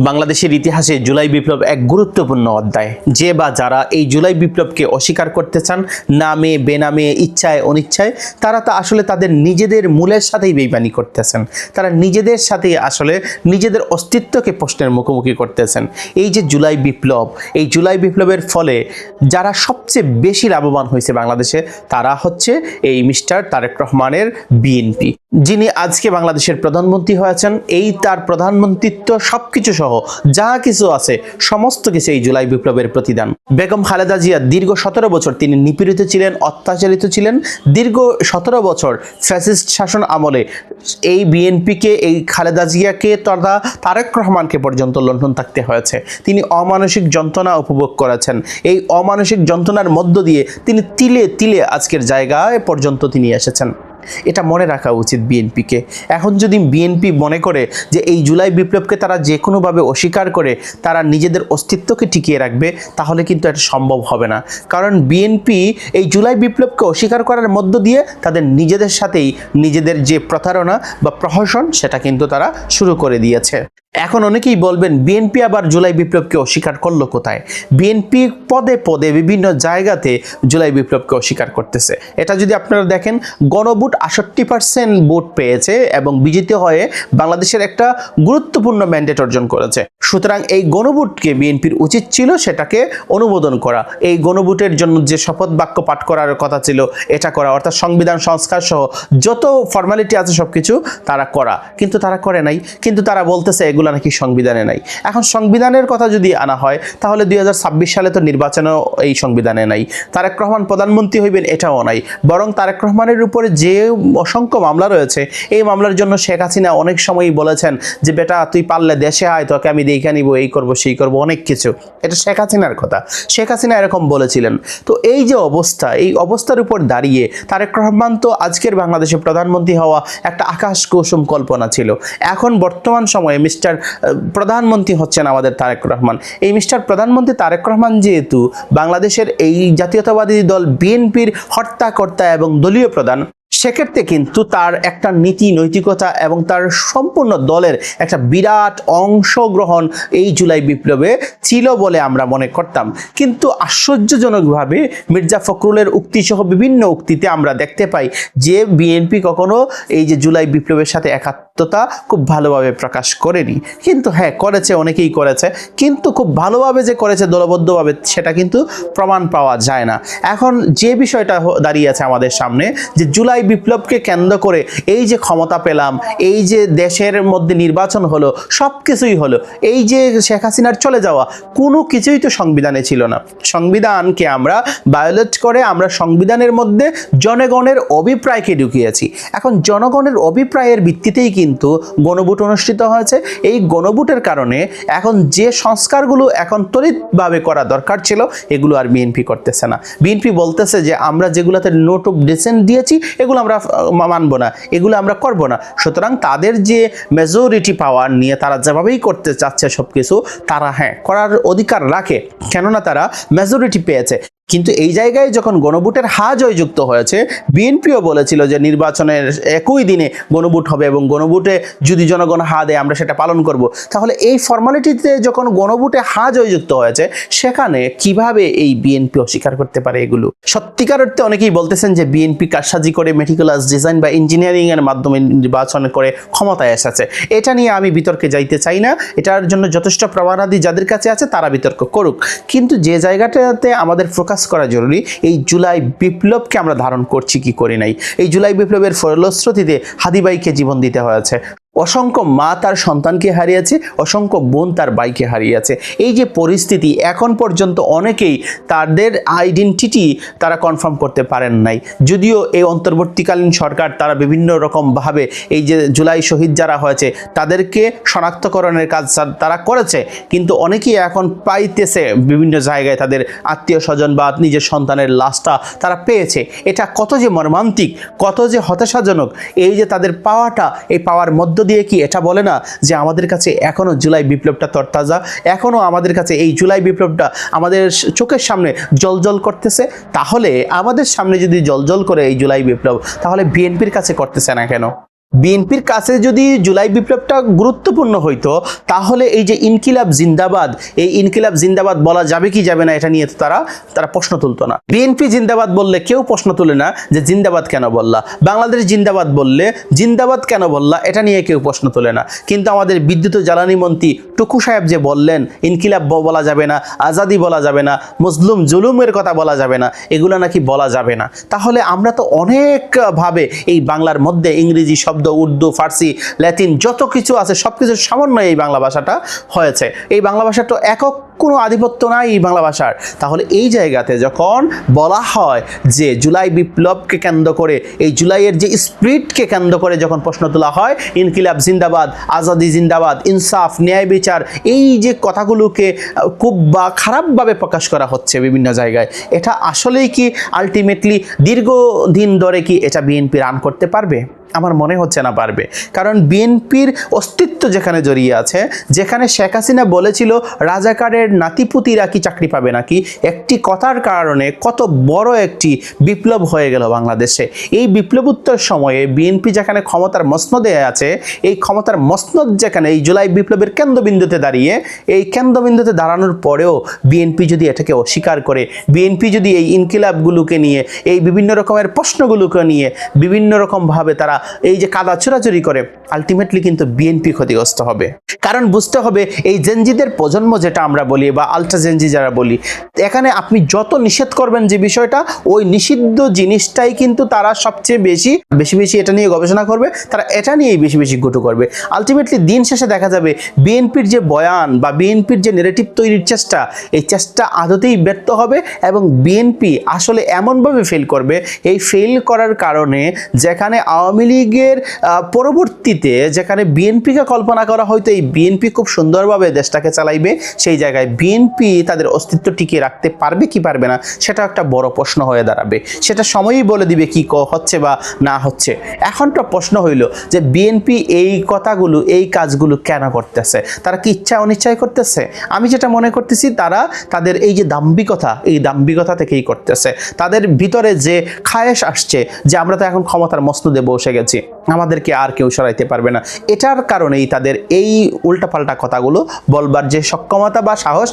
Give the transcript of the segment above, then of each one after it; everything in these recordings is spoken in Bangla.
বাংলাদেশের ইতিহাসে জুলাই বিপ্লব এক গুরুত্বপূর্ণ অধ্যায়। যে বা যারা এই জুলাই বিপ্লবকে অস্বীকার করতে চান, নামে বেনামে ইচ্ছায় অনিচ্ছায়, তারা তা আসলে তাদের নিজেদের মূলের সাথেই বেইমানি করতেছেন। তারা নিজেদের সাথেই আসলে নিজেদের অস্তিত্বকে প্রশ্নের মুখোমুখি করতেছেন। এই যে জুলাই বিপ্লব, এই জুলাই বিপ্লবের ফলে যারা সবচেয়ে বেশি লাভবান হয়েছে বাংলাদেশে, তারা হচ্ছে এই মিস্টার তারেক রহমানের বিএনপি, যিনি আজকে বাংলাদেশের প্রধানমন্ত্রী হয়েছেন। এই তার প্রধানমন্ত্রিত্ব সবকিছু সহ যা কিছু আছে সমস্ত কিছু এই জুলাই বিপ্লবের প্রতিদান। বেগম খালেদা জিয়া দীর্ঘ 17 বছর তিনি নিপীড়িত ছিলেন, অত্যাচারিত ছিলেন। দীর্ঘ 17 বছর ফ্যাসিস্ট শাসন আমলে এই বিএনপিকে, এই খালেদা জিয়াকে তথা তারেক রহমানকে পর্যন্ত লন্ডন থাকতে হয়েছে। তিনি অমানসিক যন্ত্রণা উপভোগ করেছেন। এই অমানসিক যন্ত্রণার মধ্য দিয়ে তিনি তিলে তিলে আজকের জায়গায় পর্যন্ত তিনি এসেছেন। এটা মনে রাখা উচিত বিএনপিকে। এখন যদি বিএনপি মনে করে যে এই জুলাই বিপ্লবকে তারা যে কোনোভাবে অস্বীকার করে তারা নিজেদের অস্তিত্বকে টিকিয়ে রাখবে, তাহলে কিন্তু এটা সম্ভব হবে না। কারণ বিএনপি এই জুলাই বিপ্লবকে অস্বীকার করার মধ্য দিয়ে তাদের নিজেদের সাথেই নিজেদের যে প্রতারণা বা প্রহসন, সেটা কিন্তু তারা শুরু করে দিয়েছে। এখন অনেকেই বলবেন, বিএনপি আবার জুলাই বিপ্লবকে অস্বীকার করলো কোথায়? বিএনপি পদে পদে বিভিন্ন জায়গাতে জুলাই বিপ্লবকে অস্বীকার করতেছে। এটা যদি আপনারা দেখেন, গণভোট 68% ভোট পেয়েছে এবং বিজেতা হয়ে বাংলাদেশের একটা গুরুত্বপূর্ণ ম্যান্ডেট অর্জন করেছে। সুতরাং এই গণভোটকে বিএনপির উচিত ছিল সেটাকে অনুমোদন করা। এই গণভোটের জন্য যে শপথ বাক্য পাঠ করার কথা ছিল এটা করা, অর্থাৎ সংবিধান সংস্কার সহ যত ফর্মালিটি আছে সবকিছু তারা করা, কিন্তু তারা করে নাই। কিন্তু তারা বলতেছে এগুলো নাকি সংবিধানে নাই। এখন সংবিধানের কথা যদি আনা হয়, তাহলে 2026 সালে তো নির্বাচনও এই সংবিধানে নাই। তারেক রহমান প্রধানমন্ত্রী হইবেন এটাও নাই। বরং তারেক রহমানের উপরে যে অসংখ্য মামলা রয়েছে, এই মামলার জন্য শেখ হাসিনা অনেক সময়ই বলেছেন যে বেটা তুই পারলে দেশে আয়, তোকে আমি দেখে নিব, এই করবো সেই করবো, অনেক কিছু। এটা শেখ হাসিনার কথা। শেখ হাসিনা এরকম বলেছিলেন। তো এই যে অবস্থা, এই অবস্থার উপর দাঁড়িয়ে তারেক রহমান তো আজকের বাংলাদেশে প্রধানমন্ত্রী হওয়া একটা আকাশ কুসুম কল্পনা ছিল। এখন বর্তমান সময়ে মিস্টার প্রধানমন্ত্রী হচ্ছেন আমাদের তারেক রহমান। এই মিস্টার প্রধানমন্ত্রী তারেক রহমান যেহেতু বাংলাদেশের এই জাতীয়তাবাদী দল বিএনপির হর্তাকর্তা এবং দলীয় প্রধান, সেক্ষেত্রে কিন্তু তার একটা নীতি নৈতিকতা এবং তার সম্পূর্ণ দলের একটা বিরাট অংশগ্রহণ এই জুলাই বিপ্লবে ছিল বলে আমরা মনে করতাম। কিন্তু আশ্চর্যজনকভাবে মির্জা ফখরুলের উক্তি সহ বিভিন্ন উক্তিতে আমরা দেখতে পাই যে বিএনপি কখনো এই যে জুলাই বিপ্লবের সাথে একাত্মতা খুব ভালোভাবে প্রকাশ করেনি। কিন্তু হ্যাঁ, করেছে, অনেকেই করেছে, কিন্তু খুব ভালোভাবে যে করেছে দলবদ্ধভাবে সেটা কিন্তু প্রমাণ পাওয়া যায় না। এখন যে বিষয়টা দাঁড়িয়ে আছে আমাদের সামনে, যে জুলাই বিপ্লবকে কেন্দ্র করে এই যে ক্ষমতা পেলাম, এই যে দেশের মধ্যে নির্বাচন হলো, সব কিছুই হলো, এই যে শেখ হাসিনার চলে যাওয়া, কোনো কিছুই তো সংবিধানে ছিল না। সংবিধানকে আমরা ভায়োলেট করে আমরা সংবিধানের মধ্যে জনগণের অভিপ্রায়কে ঢুকিয়েছি। এখন জনগণের অভিপ্রায়ের ভিত্তিতেই কিন্তু গণভোট অনুষ্ঠিত হয়েছে। এই গণভোটের কারণে এখন যে সংস্কারগুলো এখন ত্বরিতভাবে করা দরকার ছিল, এগুলো আর বিএনপি করতেছে না। বিএনপি বলতেছে যে আমরা যেগুলোতে নোট অফ ডিসেন্ট দিয়েছি এগুলো আমরা মানব না, এগুলো আমরা করব না। সুতরাং তাদের যে মেজরিটি পাওয়ার নিয়ে তারা যেভাবেই করতে চাচ্ছে সবকিছু, তারা হ্যাঁ করার অধিকার রাখে, কেননা তারা মেজরিটি পেয়েছে। কিন্তু এই জায়গায় যখন গণভোটের হা জয়যুক্ত হয়েছে, বিএনপিও বলেছিল যে নির্বাচনের একই দিনে গণভোট হবে এবং গণভোটে যদি জনগণ হা দেয় আমরা সেটা পালন করব। তাহলে এই ফর্মালিটিতে যখন গণভোটে হা জয়যুক্ত হয়েছে, সেখানে কিভাবে এই বিএনপি অস্বীকার করতে পারে এগুলো? সত্যিকার অর্থে অনেকেই বলতেছেন যে বিএনপি কারসাজি করে মেটিকুলাস ডিজাইন বা ইঞ্জিনিয়ারিং এর মাধ্যমে নির্বাচন করে ক্ষমতায় এসেছে। এটা নিয়ে আমি বিতর্কে যাইতে চাই না। এটার জন্য যথেষ্ট প্রমাণাদি যাদের কাছে আছে তারা বিতর্ক করুক। কিন্তু যে জায়গাটাতে আমাদের ফোকাস করা জরুরি, এই জুলাই বিপ্লবকে আমরা ধারণ করছি কি করি নাই। এই জুলাই বিপ্লবের ফলশ্রুতিতে হাদিবাইকে জীবন দিতে হয়েছে, অসংখ্য মা তার সন্তানকে হারিয়েছে, অসংখ্য বোন তার ভাইকে হারিয়েছে। এই যে পরিস্থিতি, এখন পর্যন্ত অনেকেই তাদের আইডেন্টিটি তারা কনফার্ম করতে পারেন নাই। যদিও এই অন্তর্বর্তীকালীন সরকার তারা বিভিন্ন রকমভাবে এই যে জুলাই শহীদ যারা হয়েছে তাদেরকে শনাক্তকরণের কাজ তারা করেছে, কিন্তু অনেকেই এখন পাইতেছে বিভিন্ন জায়গায় তাদের আত্মীয় স্বজন বা নিজের সন্তানের লাশটা তারা পেয়েছে। এটা কত যে মর্মান্তিক, কত যে হতাশাজনক। এই যে তাদের পাওয়াটা, এই পাওয়ার মধ্য দিয়ে কি এটা বলে না যে আমাদের কাছে এখনো জুলাই বিপ্লবটা তরতাজা, এখনো আমাদের কাছে এই জুলাই বিপ্লবটা আমাদের চোখের সামনে জলজল করতেছে? তাহলে আমাদের সামনে যদি জলজল করে এই জুলাই বিপ্লব, তাহলে বিএনপির কাছে করতেছে না কেন? বিএনপির কাছে যদি জুলাই বিপ্লবটা গুরুত্বপূর্ণ হইতো তাহলে এই যে ইনকিলাব জিন্দাবাদ, এই ইনকিলাব জিন্দাবাদ বলা যাবে কি যাবে না এটা নিয়ে তো তারা প্রশ্ন তুলতো না। বিএনপি জিন্দাবাদ বললে কেউ প্রশ্ন তুলে না যে জিন্দাবাদ কেন বললা, বাংলাদেশ জিন্দাবাদ বললে জিন্দাবাদ কেন বললা এটা নিয়ে কেউ প্রশ্ন তোলে না। কিন্তু আমাদের বিদ্যুৎ ও জ্বালানি মন্ত্রী টুকু সাহেব যে বললেন ইনকিলাব বলা যাবে না, আজাদি বলা যাবে না, মজলুম জুলুমের কথা বলা যাবে না, এগুলো নাকি বলা যাবে না, তাহলে আমরা তো অনেকভাবে এই বাংলার মধ্যে ইংরেজি শব্দ, উর্দু, ফার্সি, ল্যাটিন যত কিছু আছে সব কিছুর সমন্বয়ে এই বাংলা ভাষাটা হয়েছে। এই বাংলা ভাষার তো একক কোনো আধিপত্য নাই এই বাংলা ভাষার। তাহলে এই জায়গাতে যখন বলা হয় যে জুলাই বিপ্লবকে কেন্দ্র করে, এই জুলাইয়ের যে স্পিরিটকে কেন্দ্র করে যখন প্রশ্ন তোলা হয় ইনকিলাব জিন্দাবাদ, আজাদি জিন্দাবাদ, ইনসাফ, ন্যায় বিচার, এই যে কথাগুলোকে খুব খারাপভাবে প্রকাশ করা হচ্ছে বিভিন্ন জায়গায়, এটা আসলেই কি আলটিমেটলি দীর্ঘদিন ধরে কি এটা বিএনপি রান করতে পারবে? আমার মনে হচ্ছে না পারবে। কারণ বিএনপির অস্তিত্ব যেখানে জড়িয়ে আছে, যেখানে শেখ হাসিনা বলেছিল রাজাকারের নাতিপুতিরা কি চাকরি পাবে নাকি, একটি কথার কারণে কত বড় একটি বিপ্লব হয়ে গেল বাংলাদেশে। এই বিপ্লবোত্তর সময়ে বিএনপি যেখানে ক্ষমতার মসনদে আছে, এই ক্ষমতার মসনদ যেখানে এই জুলাই বিপ্লবের কেন্দ্রবিন্দুতে দাঁড়িয়ে, এই কেন্দ্রবিন্দুতে দাঁড়ানোর পরেও বিএনপি যদি এটাকে অস্বীকার করে, বিএনপি যদি এই ইনকিলাবগুলোকে নিয়ে, এই বিভিন্ন রকমের প্রশ্নগুলোকে নিয়ে বিভিন্ন রকমভাবে তারা এই যে কাদা ছোড়াছুরি করে, আলটিমেটলি কিন্তু বিএনপি ক্ষতিগ্রস্ত হবে। কারণ বুঝতে হবে এই জেনজিদের প্রজন্ম যেটা আমরা বলি বা আলট্রা জেনজি যারা বলি, এখানে আপনি যত নিষেধ করবেন যে বিষয়টা, ওই নিষিদ্ধ জিনিসটাই কিন্তু তারা সবচেয়ে বেশি এটা নিয়ে গবেষণা করবে, তারা এটা নিয়েই বেশি গুটু করবে। আলটিমেটলি দিন শেষে দেখা যাবে বিএনপির যে বয়ান বা বিএনপির যে নেরেটিভ তৈরির চেষ্টা, এই চেষ্টা আদতেই ব্যর্থ হবে এবং বিএনপি আসলে এমনভাবে ফেল করবে, এই ফেল করার কারণে যেখানে আওয়ামী লীগের পরবর্তীতে যেখানে বিএনপিকে কল্পনা করা হয়তো এই বিএনপি খুব সুন্দরভাবে দেশটাকে চালাইবে, সেই জায়গায় বিএনপি তাদের অস্তিত্ব টিকিয়ে রাখতে পারবে কি পারবে না সেটা একটা বড় প্রশ্ন হয়ে দাঁড়াবে। সেটা সময়ই বলে দিবে কি হচ্ছে বা না হচ্ছে। এখন তো প্রশ্ন হইল যে বিএনপি এই কথাগুলো, এই কাজগুলো কেন করতেছে? তারা কি ইচ্ছা অনিচ্ছায় করতেছে? আমি যেটা মনে করতেছি তারা তাদের এই যে দাম্ভিকতা, এই দাম্ভিকতা থেকেই করতেছে। তাদের ভিতরে যে খায়েশ আসছে যে আমরা তো এখন ক্ষমতার মসনদে বসে গেছি, আমাদেরকে আর কেউ সরাইতে পারবে না, এটার কারণেই তাদের এই উল্টাপাল্টা কথাগুলো বলবার যে সক্ষমতা বা সাহস,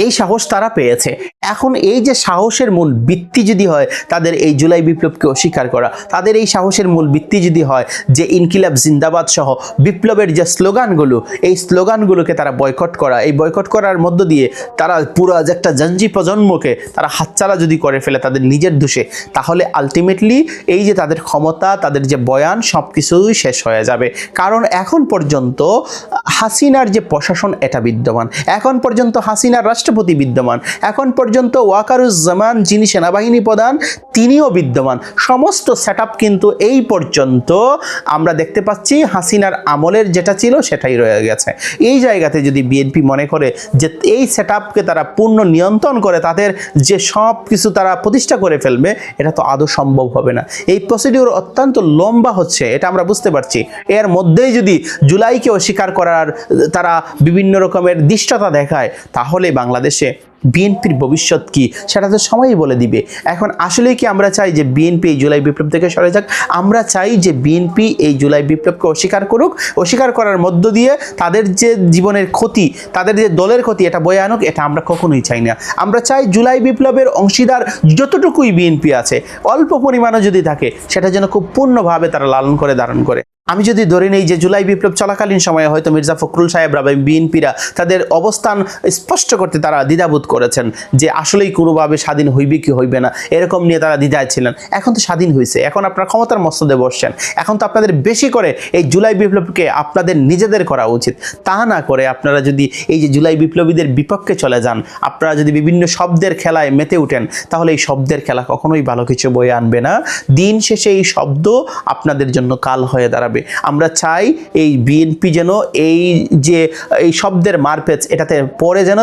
এই সাহস তারা পেয়েছে। এখন এই যে সাহসের মূল ভিত্তি যদি হয় তাদের এই জুলাই বিপ্লবকে অস্বীকার করা, তাদের এই সাহসের মূল ভিত্তি যদি হয় যে ইনকিলাব জিন্দাবাদ সহ বিপ্লবের যে স্লোগানগুলো, এই স্লোগানগুলোকে তারা বয়কট করা, এই বয়কট করার মধ্য দিয়ে তারা পুরো যে একটা জঞ্জি প্রজন্মকে তারা হাতছাড়া যদি করে ফেলে তাদের নিজের দোষে, তাহলে আলটিমেটলি এই যে তাদের ক্ষমতা, তাদের যে বয়ান সব কিছুই শেষ হয়ে যাবে। কারণ এখন পর্যন্ত হাসিনার যে প্রশাসন এটা বিদ্যমান, এখন পর্যন্ত হাসিনার রাষ্ট্রপতি বিদ্যমান, এখন পর্যন্ত ওয়াকারুজ্জামান যিনি সেনাবাহিনী প্রধান তিনিও বিদ্যমান। সমস্ত সেটআপ কিন্তু এই পর্যন্ত আমরা দেখতে পাচ্ছি হাসিনার আমলের যেটা ছিল সেটাই রয়ে গেছে। এই জায়গাতে যদি বিএনপি মনে করে যে এই সেটআপকে তারা পূর্ণ নিয়ন্ত্রণ করে তাদের যে সব কিছু তারা প্রতিষ্ঠা করে ফেলবে, এটা তো আদৌ সম্ভব হবে না। এই প্রসিডিউর অত্যন্ত লম্বা হচ্ছে, এটা আমরা বুঝতে পারছি। এর মধ্যেই যদি জুলাইকে অস্বীকার করার তারা বিভিন্ন রকমের দৃষ্টতা দেখায়, তাহলে বাংলাদেশে বিএনপির ভবিষ্যৎ কি সেটা তো সময়ই বলে দিবে। এখন আসলে কি আমরা চাই যে বিএনপি এই জুলাই বিপ্লব থেকে সরে যাক? আমরা চাই যে বিএনপি এই জুলাই বিপ্লবকে অস্বীকার করুক, অস্বীকার করার মধ্য দিয়ে তাদের যে জীবনের ক্ষতি, তাদের যে দলের ক্ষতি এটা বয়ে আনুক, এটা আমরা কখনোই চাই না। আমরা চাই জুলাই বিপ্লবের অংশীদার যতটুকুই বিএনপি আছে, অল্প পরিমাণও যদি থাকে, সেটা যেন খুব পূর্ণভাবে তারা লালন করে ধারণ করে। আমি যদি ধরে নেই যে জুলাই বিপ্লব চলাকালীন সময়ে হয়তো মির্জা ফখরুল সাহেবরা বা বিএনপিরা তাদের অবস্থান স্পষ্ট করতে তারা দ্বিধাবোধ করেছেন যে আসলেই কোনোভাবে স্বাধীন হইবে কি হইবে না, এরকম নিয়ে তারা দ্বিধায় ছিলেন। এখন তো স্বাধীন হয়েছে, এখন আপনারা ক্ষমতার মসনদে বসছেন, এখন তো আপনাদের বেশি করে এই জুলাই বিপ্লবকে আপনাদের নিজেদের করা উচিত। তা না করে আপনারা যদি এই যে জুলাই বিপ্লবীদের বিপক্ষে চলে যান, আপনারা যদি বিভিন্ন শব্দের খেলায় মেতে উঠেন, তাহলে এই শব্দের খেলা কখনোই ভালো কিছু বয়ে আনবে না। দিন শেষে এই শব্দ আপনাদের জন্য কাল হয়ে দাঁড়াবে। আমরা চাই এই বিএনপি যেন এই যে এই শব্দের মারপেচ এটাতে পরে যেন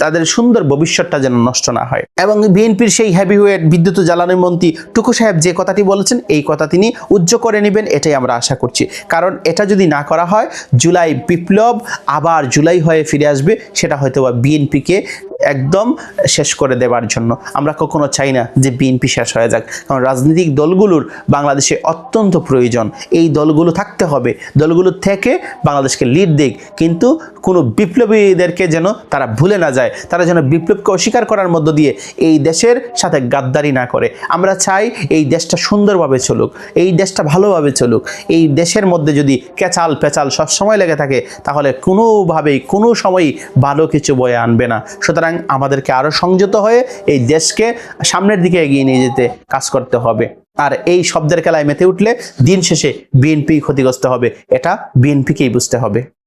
তাদের সুন্দর ভবিষ্যৎটা যেন নষ্ট না হয়। এবং বিএনপির সেই হেভিওয়েট বিদ্যুৎ ও জ্বালানি মন্ত্রী টুকু সাহেব যে কথাটি বলেছেন এই কথা তিনি উজ্জ্ব করে নেবেন, এটাই আমরা আশা করছি। কারণ এটা যদি না করা হয় জুলাই বিপ্লব আবার জুলাই হয়ে ফিরে আসবে, সেটা হয়তো বা বিএনপিকে একদম শেষ করে দেওয়ার জন্য। আমরা কখনো চাই না যে বিএনপি শেষ হয়ে যাক, কারণ রাজনৈতিক দলগুলোর বাংলাদেশে অত্যন্ত প্রয়োজন। এই দলগুলো থাকতে হবে, দলগুলো থেকে বাংলাদেশকে লিড দিক, কিন্তু কোনো বিপ্লবীদেরকে যেন তারা ভুলে না যায়, তারা যেন বিপ্লবকে অস্বীকার করার মধ্য দিয়ে এই দেশের সাথে গাদ্দারি না করে। আমরা চাই এই দেশটা সুন্দরভাবে চলুক, এই দেশটা ভালোভাবে চলুক। এই দেশের মধ্যে যদি কেচাল পেচাল সবসময় লেগে থাকে তাহলে কোনোভাবেই কোনো সময়ই ভালো কিছু বয়ে আনবে না। সুতরাং আমাদেরকে আরো সংযত হয়ে এই দেশকে সামনের দিকে এগিয়ে নিয়ে যেতে কাজ করতে হবে। আর এই শব্দের খেলায় মেতে উঠলে দিন শেষে বিএনপি ক্ষতিগ্রস্ত হবে, এটা বিএনপিকেই বুঝতে হবে।